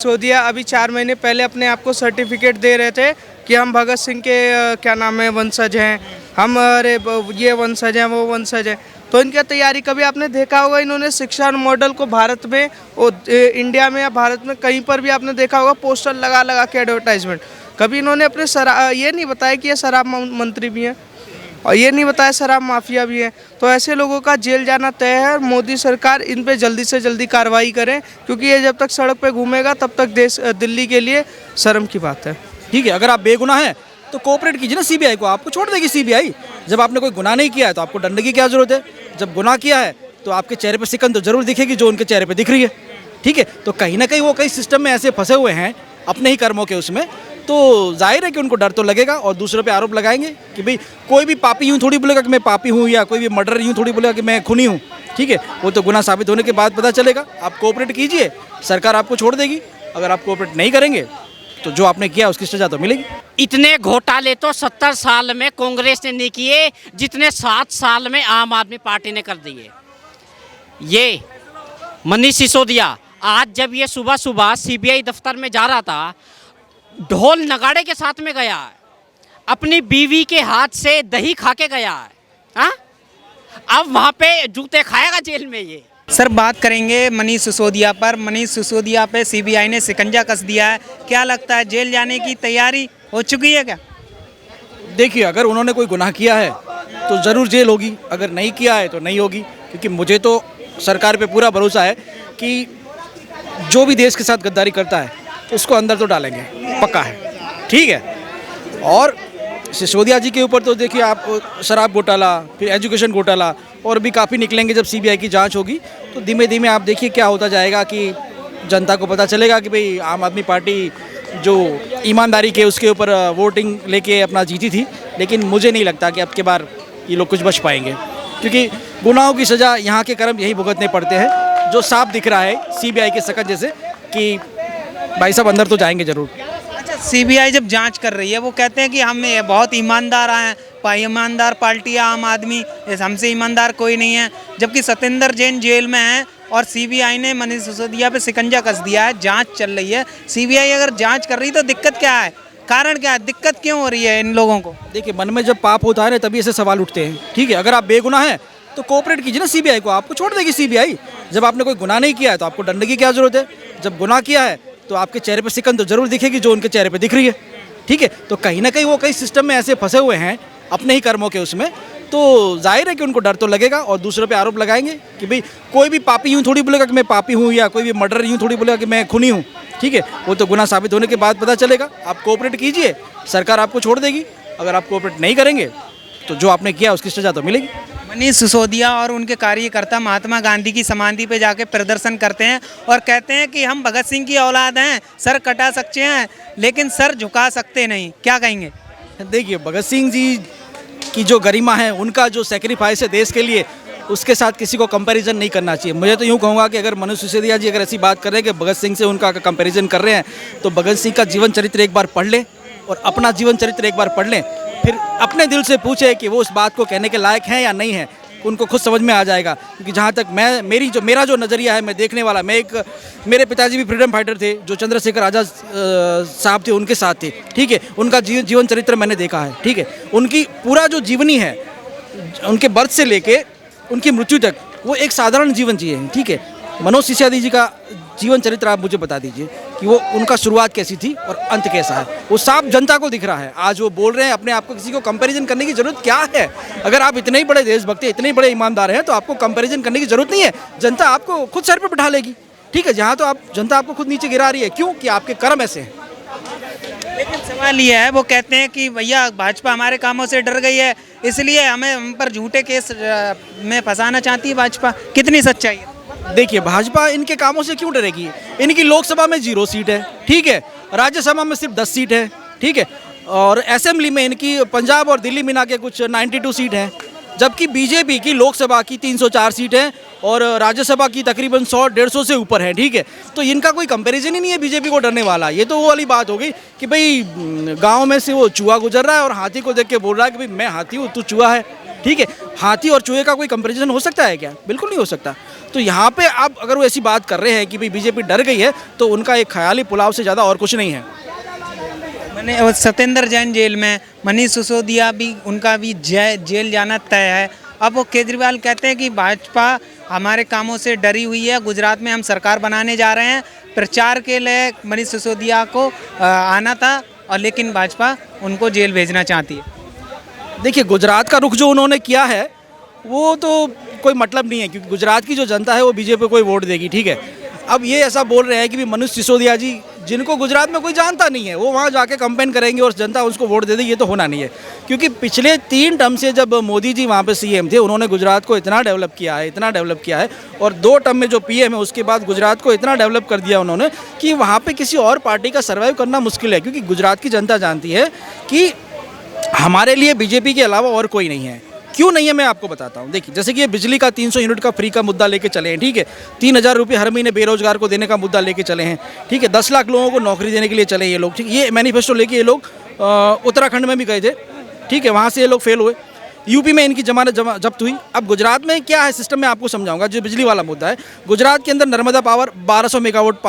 सिसोदिया अभी 4 महीने पहले अपने आप को सर्टिफिकेट दे रहे थे कि हम भगत सिंह के क्या नाम है वंशज हैं, हम अरे ये वंशज हैं वो वंशज हैं। तो इनकी तैयारी कभी आपने देखा होगा, इन्होंने शिक्षा मॉडल को भारत में और इंडिया में या भारत में कहीं पर भी आपने देखा होगा पोस्टर लगा लगा के एडवर्टाइजमेंट। कभी इन्होंने अपने ये नहीं बताया कि ये शराब मंत्री भी हैं और ये नहीं बताया शराब माफिया भी है। तो ऐसे लोगों का जेल जाना तय है और मोदी सरकार इन पे जल्दी से जल्दी कार्रवाई करे, क्योंकि ये जब तक सड़क पे घूमेगा तब तक दिल्ली के लिए शर्म की बात है। ठीक है, अगर आप बेगुनाह हैं तो कोऑपरेट कीजिए ना सीबीआई को, आपको छोड़ देगी सीबीआई। जब आपने कोई गुनाह नहीं किया है तो आपको डरने की क्या जरूरत है। जब गुनाह किया है तो आपके चेहरे पर सिकन तो जरूर दिखेगी जो उनके चेहरे पर दिख रही है। ठीक है, तो कहीं ना कहीं वो कई सिस्टम में ऐसे फंसे हुए हैं अपने ही कर्मों के उसमें, तो जाहिर है कि उनको डर तो लगेगा और दूसरों पे आरोप लगाएंगे कि भाई कोई भी पापी यूँ थोड़ी बोलेगा कि मैं पापी हूँ, या कोई भी मर्डर यूँ थोड़ी बोलेगा कि मैं खूनी हूँ। ठीक है, वो तो गुनाह साबित होने के बाद पता चलेगा। आप कोऑपरेट कीजिए, सरकार आपको छोड़ देगी। अगर आप कोऑपरेट नहीं करेंगे तो जो आपने किया उसकी सजा तो मिलेगी। इतने घोटाले तो 70 साल में कांग्रेस ने नहीं किए जितने 7 साल में आम आदमी पार्टी ने कर दिए। ये मनीष सिसोदिया आज जब ये सुबह सुबह सीबीआई दफ्तर में जा रहा था, ढोल नगाड़े के साथ में गया है, अपनी बीवी के हाथ से दही खा के गया है। हाँ, अब वहाँ पे जूते खाएगा जेल में ये। सर, बात करेंगे मनीष सिसोदिया पर। मनीष सिसोदिया पे सीबीआई ने शिकंजा कस दिया है। क्या लगता है, जेल जाने की तैयारी हो चुकी है क्या? देखिए, अगर उन्होंने कोई गुनाह किया है तो ज़रूर जेल होगी, अगर नहीं किया है तो नहीं होगी। क्योंकि मुझे तो सरकार पे पूरा भरोसा है कि जो भी देश के साथ गद्दारी करता है उसको अंदर तो डालेंगे, पक्का है। ठीक है, और सिसोदिया जी के ऊपर तो देखिए आप शराब घोटाला, फिर एजुकेशन घोटाला और भी काफ़ी निकलेंगे। जब सीबीआई की जांच होगी तो धीमे धीमे आप देखिए क्या होता जाएगा कि जनता को पता चलेगा कि भाई आम आदमी पार्टी जो ईमानदारी के उसके ऊपर वोटिंग लेके अपना जीती थी। लेकिन मुझे नहीं लगता कि अब की बार ये लोग कुछ बच पाएंगे, क्योंकि गुनाहों की सज़ा यहाँ के कर्म यही भुगतने पड़ते हैं, जो साफ दिख रहा है सीबीआई के शकल जैसे कि भाई साहब अंदर तो जाएंगे ज़रूर। अच्छा, सीबीआई जब जांच कर रही है, वो कहते हैं कि हम बहुत ईमानदार हैं, ईमानदार पार्टी है आम आदमी, हमसे ईमानदार कोई नहीं है। जबकि सत्येंद्र जैन जेल में है और सीबीआई ने मनीष सिसोदिया पे शिकंजा कस दिया है, जांच चल रही है। सीबीआई अगर जांच कर रही है तो दिक्कत क्या है, कारण क्या है, दिक्कत क्यों हो रही है इन लोगों को? देखिए, मन में जब पाप होता है ना तभी ऐसे सवाल उठते हैं। ठीक है, अगर आप बेगुनाह हैं तो कोऑपरेट कीजिए ना सीबीआई को, आपको छोड़ देगी सीबीआई। जब आपने कोई गुनाह नहीं किया है तो आपको डरने की क्या जरूरत है। जब गुनाह किया है तो आपके चेहरे पर सिकन तो जरूर दिखेगी जो उनके चेहरे पर दिख रही है। ठीक है, तो कहीं ना कहीं वो कई सिस्टम में ऐसे फंसे हुए हैं अपने ही कर्मों के उसमें, तो जाहिर है कि उनको डर तो लगेगा और दूसरों पे आरोप लगाएंगे कि भाई कोई भी पापी यूँ थोड़ी बोलेगा कि मैं पापी हूँ, या कोई भी मर्डर यूँ थोड़ी बोलेगा कि मैं खूनी हूँ। ठीक है, वो तो गुनाह साबित होने के बाद पता चलेगा। आप कोऑपरेट कीजिए, सरकार आपको छोड़ देगी। अगर आप कोऑपरेट नहीं करेंगे तो जो आपने किया उसकी सजा तो मिलेगी। मनीष सिसोदिया और उनके कार्यकर्ता महात्मा गांधी की समाधि पे जाके प्रदर्शन करते हैं और कहते हैं कि हम भगत सिंह की औलाद हैं, सर कटा सकते हैं लेकिन सर झुका सकते नहीं। क्या कहेंगे? देखिए, भगत सिंह जी की जो गरिमा है, उनका जो सेक्रीफाइस है देश के लिए, उसके साथ किसी को कंपैरिजन नहीं करना चाहिए। मुझे तो यूँ कहूँगा कि अगर मनीष सिसोदिया जी अगर ऐसी बात कर रहे हैं कि भगत सिंह से उनका कंपैरिजन कर रहे हैं, तो भगत सिंह का जीवन चरित्र एक बार पढ़ लें और अपना जीवन चरित्र एक बार पढ़ लें, फिर अपने दिल से पूछे कि वो उस बात को कहने के लायक हैं या नहीं है। उनको खुद समझ में आ जाएगा। क्योंकि जहाँ तक मेरा जो नज़रिया है, मैं देखने वाला, मेरे पिताजी भी फ्रीडम फाइटर थे जो चंद्रशेखर आज़ाद साहब थे, उनके साथ थे। ठीक है, उनका जीवन चरित्र मैंने देखा है। ठीक है, उनकी पूरा जो जीवनी है, उनके बर्थ से लेके उनकी मृत्यु तक, वो एक साधारण जीवन जिए हैं। ठीक है, मनोज सिसोदिया जी का जीवन चरित्र आप मुझे बता दीजिए कि वो उनका शुरुआत कैसी थी और अंत कैसा है। वो साफ जनता को दिख रहा है। आज वो बोल रहे हैं, अपने आप को किसी को कंपैरिजन करने की जरूरत क्या है। अगर आप इतने ही बड़े देशभक्त, इतने ही बड़े ईमानदार हैं तो आपको कंपैरिजन करने की जरूरत नहीं है। जनता आपको खुद सर पे बिठा लेगी। ठीक है, जहाँ तो आप जनता आपको खुद नीचे गिरा रही है, क्यों? कि आपके कर्म ऐसे हैं। लेकिन सवाल ये है, वो कहते हैं कि भैया भाजपा हमारे कामों से डर गई है, इसलिए हम पर झूठे केस में फंसाना चाहती है भाजपा। कितनी सच्चाई है? देखिए, भाजपा इनके कामों से क्यों डरेगी? इनकी लोकसभा में 0 सीट है। ठीक है, राज्यसभा में सिर्फ 10 सीट है। ठीक है, और असेंबली में इनकी पंजाब और दिल्ली मिला के कुछ 92 सीट हैं। जबकि बीजेपी की लोकसभा की 304 सीट है और राज्यसभा की तकरीबन 100-150 से ऊपर है। ठीक है, तो इनका कोई कंपैरिजन ही नहीं है बीजेपी को डरने वाला। ये तो वो वाली बात हो गई कि भाई गांव में से वो चूहा गुजर रहा है और हाथी को देख के बोल रहा है कि भाई मैं हाथी हूँ, तू चूहा है। ठीक है, हाथी और चूहे का कोई कंपैरिजन हो सकता है क्या? बिल्कुल नहीं हो सकता। तो यहाँ पे आप अगर वो ऐसी बात कर रहे हैं कि भाई बीजेपी डर गई है, तो उनका एक ख्याली पुलाव से ज़्यादा और कुछ नहीं है। मैंने वो सत्येंद्र जैन जेल में, मनीष सिसोदिया भी, उनका भी जेल जाना तय है। अब वो केजरीवाल कहते हैं कि भाजपा हमारे कामों से डरी हुई है, गुजरात में हम सरकार बनाने जा रहे हैं। प्रचार के लिए मनीष सिसोदिया को आना था, और लेकिन भाजपा उनको जेल भेजना चाहती है। देखिए, गुजरात का रुख जो उन्होंने किया है वो तो कोई मतलब नहीं है, क्योंकि गुजरात की जो जनता है वो बीजेपी को ही वोट देगी, ठीक है। अब ये ऐसा बोल रहे हैं कि भी मनीष सिसोदिया जी, जिनको गुजरात में कोई जानता नहीं है, वो वहाँ जाके कैंपेन करेंगे और जनता उसको वोट दे देगी, ये तो होना नहीं है। क्योंकि पिछले 3 टर्म से जब मोदी जी वहाँ पे सीएम थे, उन्होंने गुजरात को इतना डेवलप किया है, इतना डेवलप किया है, और 2 टर्म में जो पीएम है उसके बाद गुजरात को इतना डेवलप कर दिया उन्होंने कि वहाँ पर किसी और पार्टी का सर्वाइव करना मुश्किल है। क्योंकि गुजरात की जनता जानती है कि हमारे लिए बीजेपी के अलावा और कोई नहीं है। क्यों नहीं है, मैं आपको बताता हूँ। देखिए, जैसे कि ये बिजली का 300 यूनिट का फ्री का मुद्दा लेके चले हैं, ठीक है। 3000 रुपये हर महीने बेरोजगार को देने का मुद्दा लेके चले हैं, ठीक है। 10 लाख लोगों को नौकरी देने के लिए चले ये लोग, ठीक। ये मैनिफेस्टो लेके ये लोग उत्तराखंड में भी गए थे, ठीक है। वहाँ से ये लोग फेल हुए। यूपी में इनकी जमानत जब्त हुई। अब गुजरात में क्या है सिस्टम, मैं आपको समझाऊंगा। जो बिजली वाला मुद्दा है, गुजरात के अंदर नर्मदा पावर 1200 मेगावाट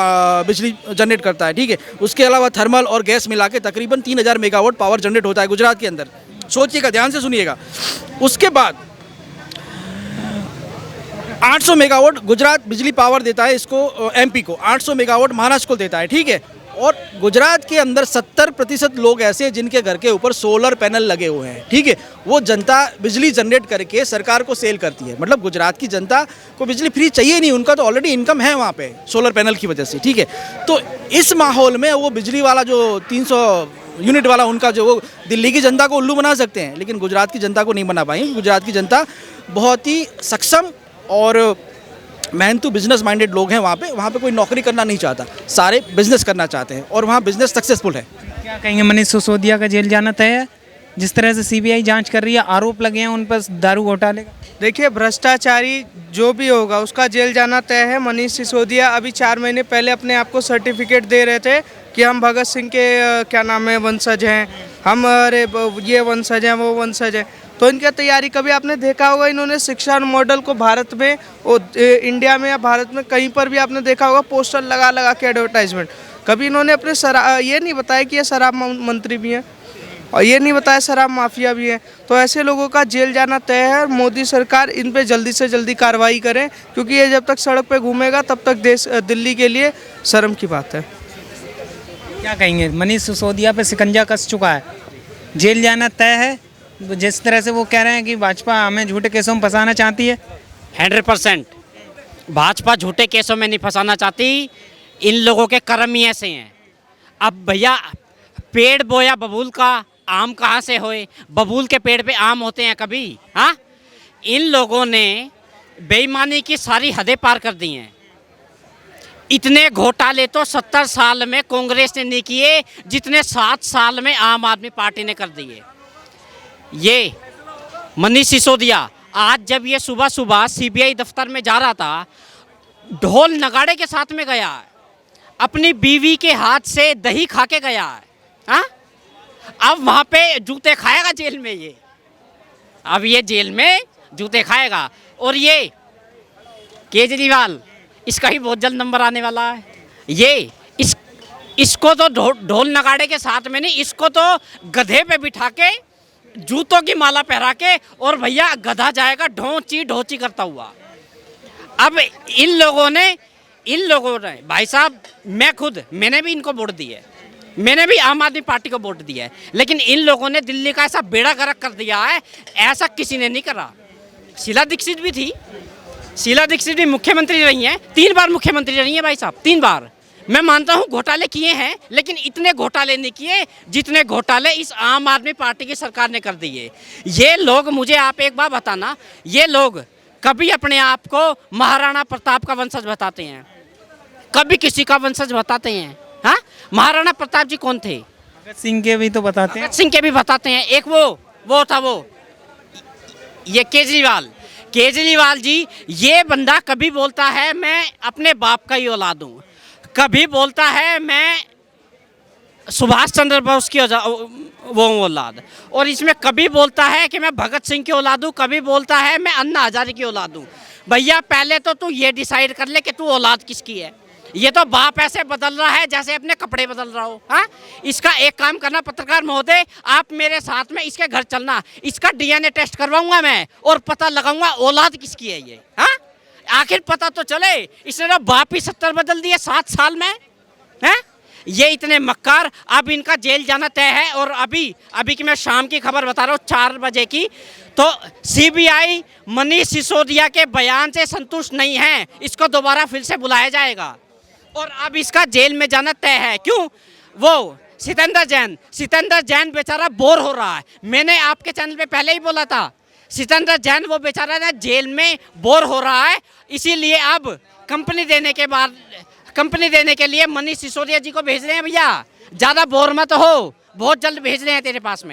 बिजली जनरेट करता है, ठीक है। उसके अलावा थर्मल और गैस मिला के तकरीबन 3000 मेगावाट पावर जनरेट होता है गुजरात के अंदर। सोचिएगा, ध्यान से सुनिएगा। उसके बाद 800 मेगावाट गुजरात बिजली पावर देता है इसको, एमपी को। 800 मेगावाट महाराष्ट्र को देता है, ठीक है। और गुजरात के अंदर 70% लोग ऐसे हैं जिनके घर के ऊपर सोलर पैनल लगे हुए हैं, ठीक है। वो जनता बिजली जनरेट करके सरकार को सेल करती है। मतलब गुजरात की जनता को बिजली फ्री चाहिए नहीं, उनका तो ऑलरेडी इनकम है वहाँ पे सोलर पैनल की वजह से, ठीक है। तो इस माहौल में वो बिजली वाला जो 300 यूनिट वाला उनका जो, वो दिल्ली की जनता को उल्लू बना सकते हैं, लेकिन गुजरात की जनता को नहीं बना पाएंगे। गुजरात की जनता बहुत ही सक्षम और मेहनतू बिजनेस माइंडेड लोग हैं। वहाँ पे कोई नौकरी करना नहीं चाहता, सारे बिजनेस करना चाहते हैं, और वहाँ बिजनेस सक्सेसफुल है। क्या कहेंगे, मनीष सिसोदिया का जेल जाना तय है? जिस तरह से सीबीआई जांच कर रही है, आरोप लगे हैं उन पर दारू घोटाले का। देखिए, भ्रष्टाचारी जो भी होगा उसका जेल जाना तय है। मनीष सिसोदिया अभी 4 महीने पहले अपने आप को सर्टिफिकेट दे रहे थे कि हम भगत सिंह के क्या नाम है वंशज हैं, हम अरे ये वंशज हैं, वो वंशज हैं। तो इनकी तैयारी कभी आपने देखा होगा, इन्होंने शिक्षा मॉडल को भारत में और इंडिया में या भारत में कहीं पर भी आपने देखा होगा पोस्टर लगा लगा के एडवर्टाइजमेंट। कभी इन्होंने अपने ये नहीं बताया कि ये शराब मंत्री भी हैं, और ये नहीं बताया शराब माफिया भी है। तो ऐसे लोगों का जेल जाना तय है, और मोदी सरकार इन पे जल्दी से जल्दी कार्रवाई करे, क्योंकि ये जब तक सड़क पे घूमेगा तब तक दिल्ली के लिए शर्म की बात है। क्या कहेंगे, मनीष सिसोदिया पे शिकंजा कस चुका है, जेल जाना तय है। जिस तरह से वो कह रहे हैं कि भाजपा हमें झूठे केसों में फंसाना चाहती है। 100% भाजपा झूठे केसों में नहीं फंसाना चाहती, इन लोगों के कर्म ही ऐसे हैं। अब भैया, पेड़ बोया बबूल का, आम कहाँ से होए? बबूल के पेड़ पे आम होते हैं कभी? हाँ, इन लोगों ने बेईमानी की सारी हदें पार कर दी हैं। इतने घोटाले तो 70 साल में कांग्रेस ने नहीं किए जितने 7 साल में आम आदमी पार्टी ने कर दिए। ये मनीष सिसोदिया आज जब ये सुबह सुबह सीबीआई दफ्तर में जा रहा था, ढोल नगाड़े के साथ में गया है, अपनी बीवी के हाथ से दही खा के गया है। हाँ, अब वहाँ पे जूते खाएगा जेल में ये, अब ये जेल में जूते खाएगा। और ये केजरीवाल, इसका ही बहुत जल्द नंबर आने वाला है। ये इसको तो ढोल नगाड़े के साथ में नहीं, इसको तो गधे पे बिठा के जूतों की माला पहरा के, और भैया गधा जाएगा ढोंची ढोंची करता हुआ। अब इन लोगों ने भाई साहब, मैंने भी इनको वोट दी है, मैंने भी आम आदमी पार्टी को वोट दिया है, लेकिन इन लोगों ने दिल्ली का ऐसा बेड़ा गर्क कर दिया है, ऐसा किसी ने नहीं करा। शीला दीक्षित भी थी, शीला दीक्षित भी मुख्यमंत्री रही हैं, 3 बार मुख्यमंत्री रही हैं भाई साहब, 3 बार। मैं मानता हूं घोटाले किए हैं, लेकिन इतने घोटाले नहीं किए जितने घोटाले इस आम आदमी पार्टी की सरकार ने कर दिए। ये लोग, मुझे आप एक बार बताना, ये लोग कभी अपने आप को महाराणा प्रताप का वंशज बताते हैं, कभी किसी का वंशज बताते हैं? हाँ, महाराणा प्रताप जी कौन थे? भगत सिंह के भी तो बताते हैं। भगत सिंह के भी बताते हैं। एक वो था ये केजरीवाल जी, ये बंदा कभी बोलता है मैं अपने बाप का ही औलाद हूँ, कभी बोलता है मैं सुभाष चंद्र बोस की वो औलाद, और इसमें कभी बोलता है कि मैं भगत सिंह की औलाद हूँ, कभी बोलता है मैं अन्ना हजारे की औलाद हूँ। भैया पहले तो तू ये डिसाइड कर ले कि तू औलाद किसकी है। ये तो बाप ऐसे बदल रहा है जैसे अपने कपड़े बदल रहा हो। हाँ, इसका एक काम करना पत्रकार महोदय, आप मेरे साथ में इसके घर चलना, इसका डीएनए टेस्ट करवाऊंगा मैं और पता लगाऊंगा औलाद किसकी है ये। हाँ, आखिर पता तो चले। इसने तो बाप ही 70 बदल दिए 7 साल में। हैं, ये इतने मक्कार। अब इनका जेल जाना तय है। और अभी की मैं शाम की खबर बता रहा हूँ 4 बजे की, तो सीबीआई मनीष सिसोदिया के बयान से संतुष्ट नहीं है, इसको दोबारा फिर से बुलाया जाएगा और अब इसका जेल में जाना तय है। क्यों? वो सितेंद्र जैन बेचारा बोर हो रहा है। मैंने आपके चैनल पे पहले ही बोला था, सितेंद्र जैन वो बेचारा ना जेल में बोर हो रहा है, इसीलिए अब कंपनी देने के लिए मनीष सिसोदिया जी को भेज रहे हैं। भैया ज़्यादा बोर मत हो, बहुत जल्द भेज रहे हैं तेरे पास में।